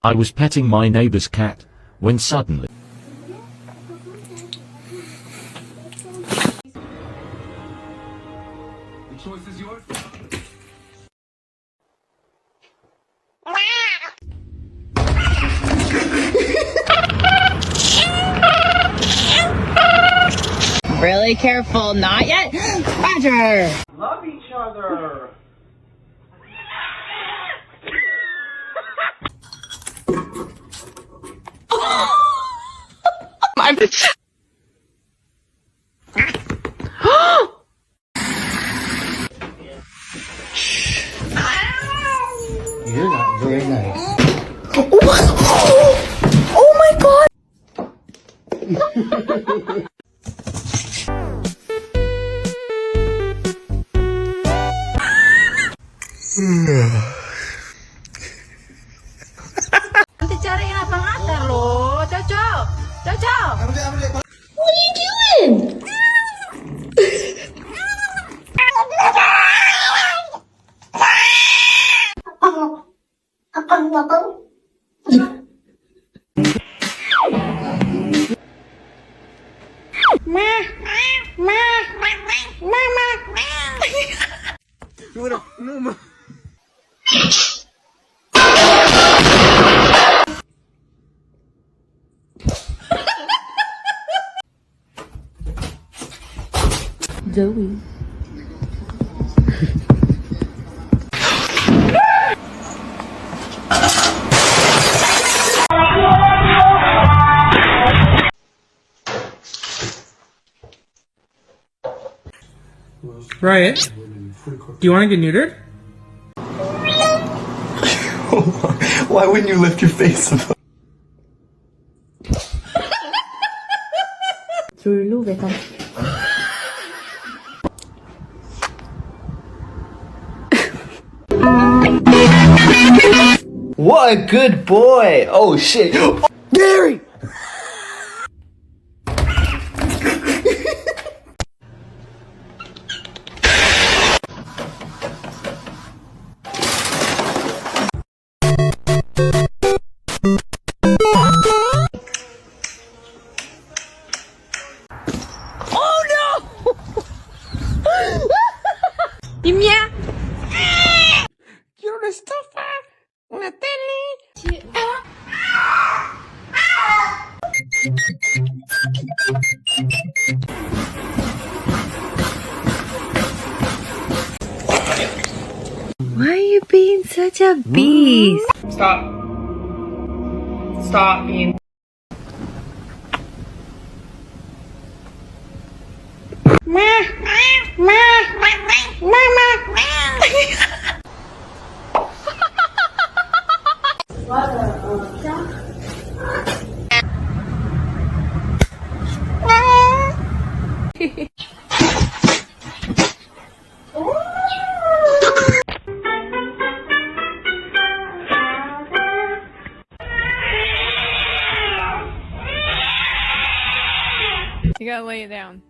I was petting my neighbor's cat, when suddenly The choice is yours. Really careful, not yet. Roger. Love each other. I'm You're not very nice. Oh my god. Nanti cariin abang Atar loh, Cocok. Cocok. What are you doing? Zoe. Riot, do you want to get neutered? Why wouldn't you lift your face above? 졸로 vegan. What a good boy! Oh shit! Gary! 임야. Quiero una estofa, una tele. Why are you being such a beast? Stop. Stop being. You gotta lay it down.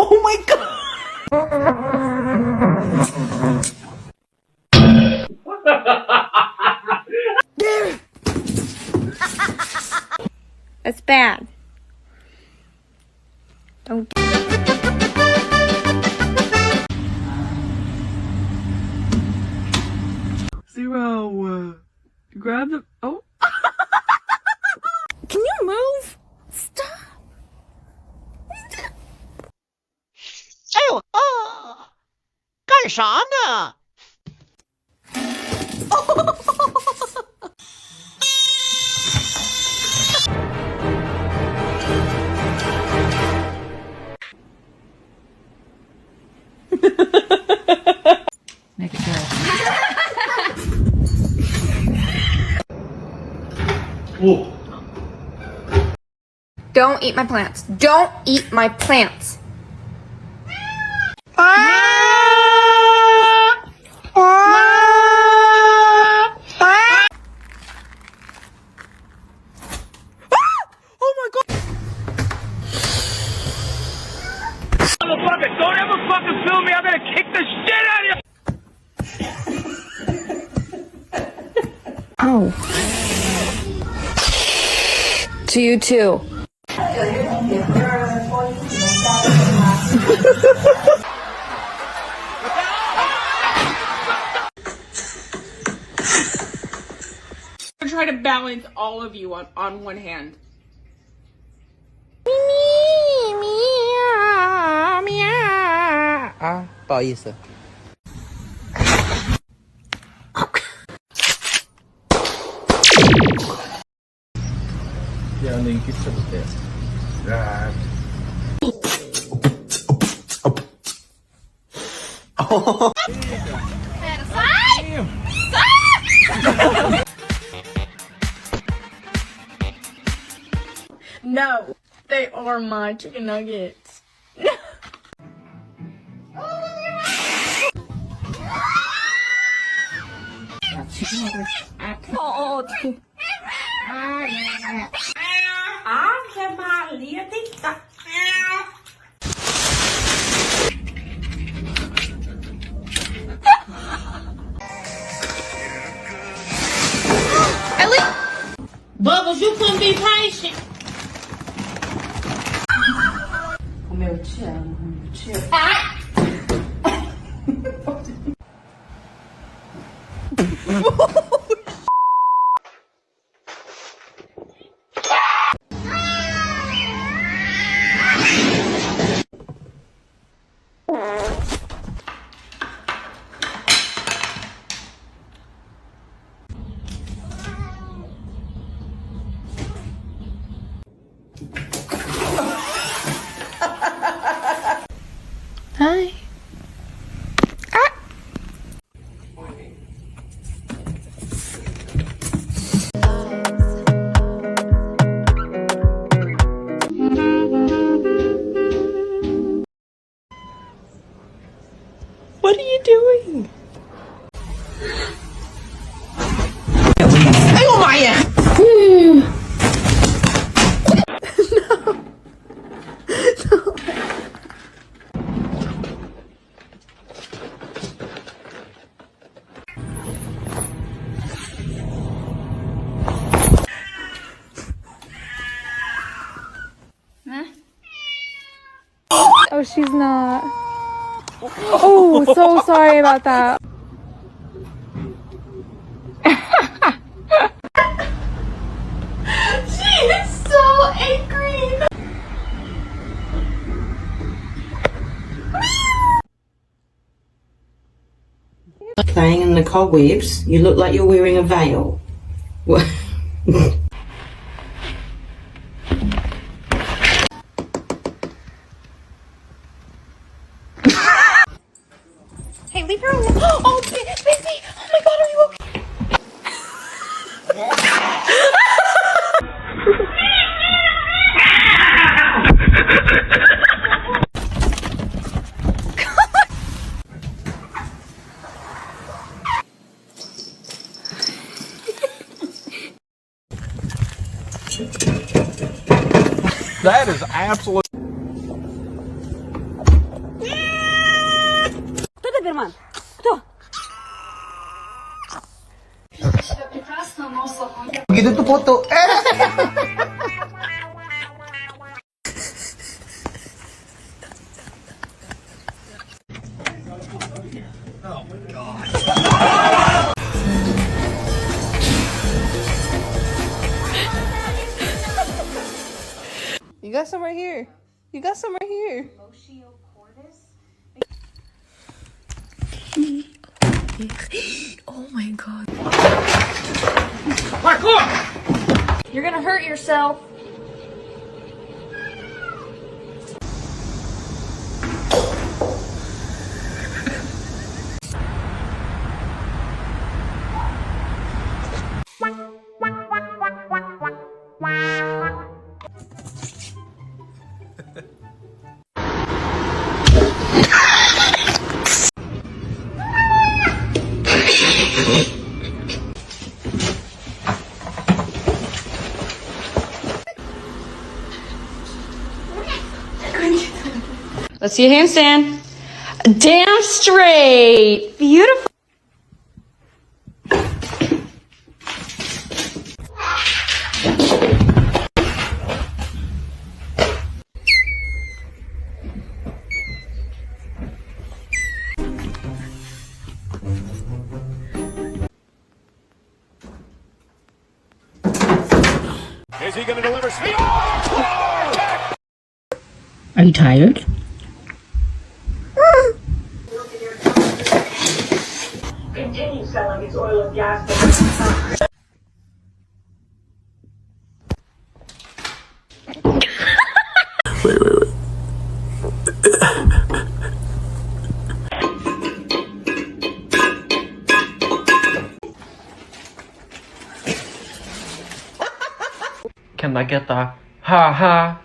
Oh my god! That's bad. Don't. Zero. Grab the. Oh. Can you move? Stop. 哎呦啊！干啥呢？ Make it good. Whoa. Don't eat my plants. Don't eat my plants. follow me, I'm gonna kick the shit out of you! Ow. To you too. I'm gonna try to balance all of you on one hand. Ah, 不好意思。No, they are my chicken nuggets. Bubbles, you couldn't be patient. Hi. What are you doing? Oh, she's not. Oh, so sorry about that. She is so angry. Playing in the cobwebs, you look like you're wearing a veil. What? Hey, leave her alone. Oh, baby. Oh my God, are you okay? That is absolute. Gitu tuh foto. You got some right here. You got some right here. Oh my God. You're gonna hurt yourself. Let's see a handstand. Damn straight. Beautiful. Is he going to deliver speed? Are you tired? Continue selling its oil and gas. Wait. Can I get the ha ha?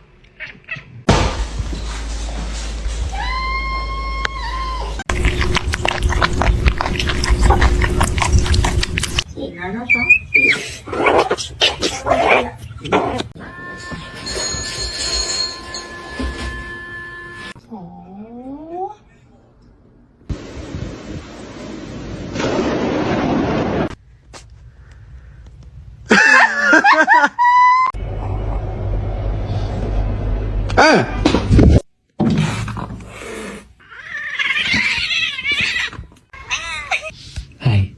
Hey.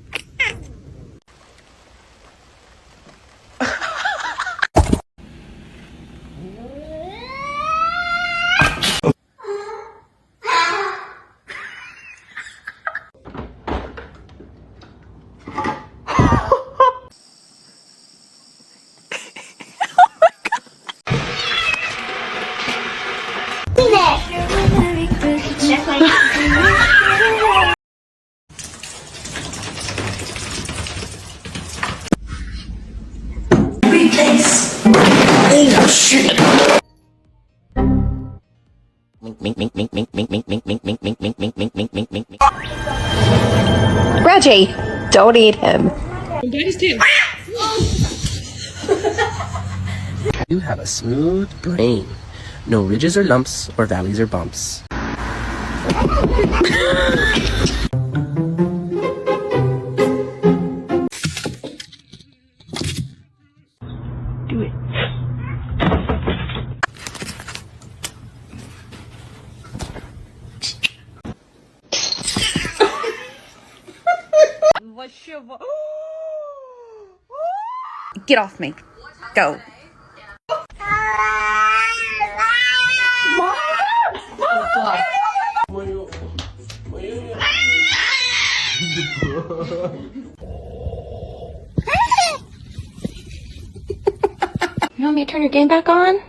Reggie, don't eat him. You have a smooth brain. No ridges or lumps or valleys or bumps. Do it. Get off me. Go. You want me to turn your game back on?